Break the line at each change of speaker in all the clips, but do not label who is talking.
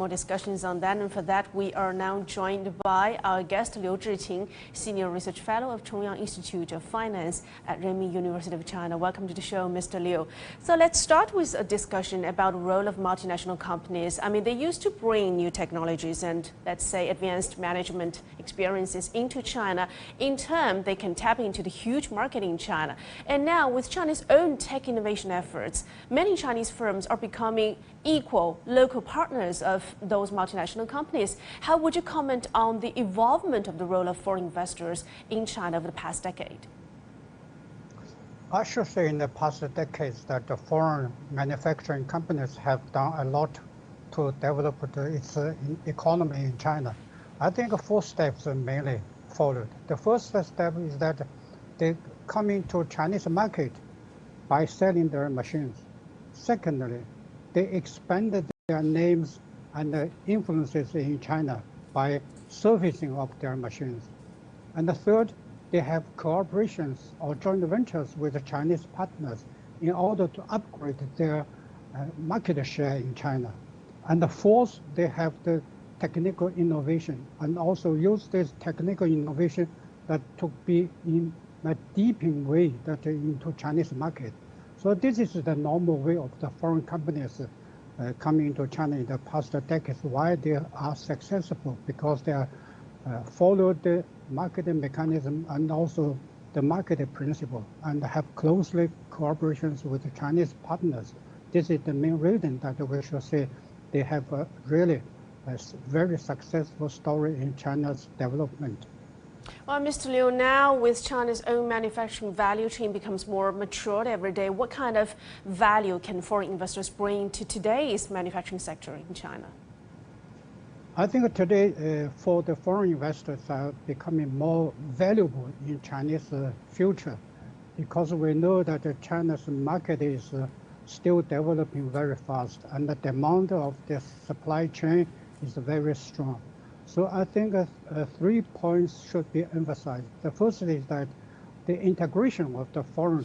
More discussions on that, and for that we are now joined by our guest Zhiqin, Senior Research Fellow of Chongyang Institute of Finance at Renmin University of China. Welcome to the show, Mr. Liu. So let's start with a discussion about the role of multinational companies. I mean, they used to bring new technologies and, let's say, advanced management experiences into China. In turn, they can tap into the huge market in China. And now, with China's own tech innovation efforts, many Chinese firms are becoming equal local partners of those multinational companies. How would you comment on the evolvement of the role of foreign investors in China over the past decade?
I should say in the past decades that the foreign manufacturing companies have done a lot to develop its economy in China. I think 4 steps are mainly followed. The first step is that they come into Chinese market by selling their machines. Secondly, they expanded their names and influences in China by servicing of their machines. And the third, they have cooperations or joint ventures with the Chinese partners in order to upgrade their market share in China. And the fourth, they have the technical innovation and also use this technical innovation that to be in a deepening way that into Chinese market. So this is the normal way of the foreign companies coming into China in the past decades. Why they are successful? Because they are followed the market mechanism and also the market principle and have closely cooperations with the Chinese partners. This is the main reason that we should say they have a really very successful story in China's development.
Well, Mr. Liu, now with China's own manufacturing value chain becomes more matured every day, what kind of value can foreign investors bring to today's manufacturing sector in China?
I think today for the foreign investors are becoming more valuable in Chinese future because we know that China's market is still developing very fast and the demand of the supply chain is very strong. So I think 3 points should be emphasized. The first is that the integration of the foreign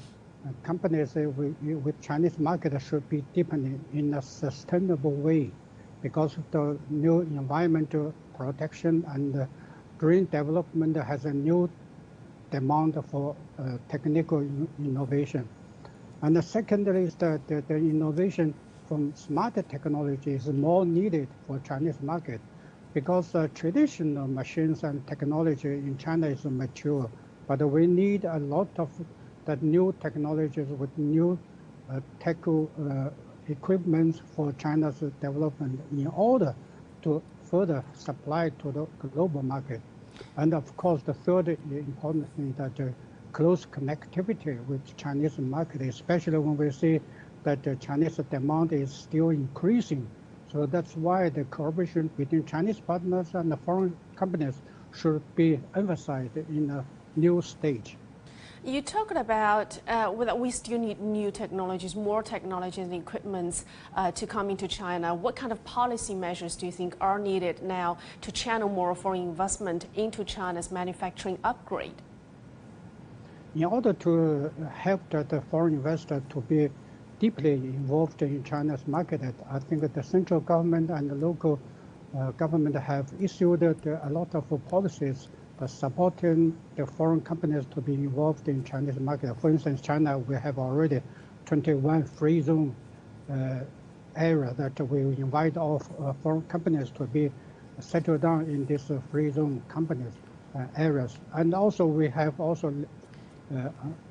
companies with Chinese market should be deepening in a sustainable way because the new environmental protection and green development has a new demand for technical innovation. And the second is that the innovation from smarter technology is more needed for Chinese market. Because traditional machines and technology in China is mature, but we need a lot of the new technologies with new tech equipment for China's development in order to further supply to the global market. And of course, the third important thing is that close connectivity with Chinese market, especially when we see that the Chinese demand is still increasing. So that's why the cooperation between Chinese partners and the foreign companies should be emphasized in a new stage.
You talked about that we still need new technologies, more technologies and equipments to come into China. What kind of policy measures do you think are needed now to channel more foreign investment into China's manufacturing upgrade?
In order to help the foreign investor to be deeply involved in China's market, I think that the central government and the local government have issued a lot of policies supporting the foreign companies to be involved in Chinese market. For instance, China, we have already 21 free zone area that we invite all foreign companies to be settled down in these free zone companies areas. And also we have also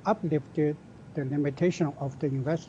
uplifted the limitation of the investment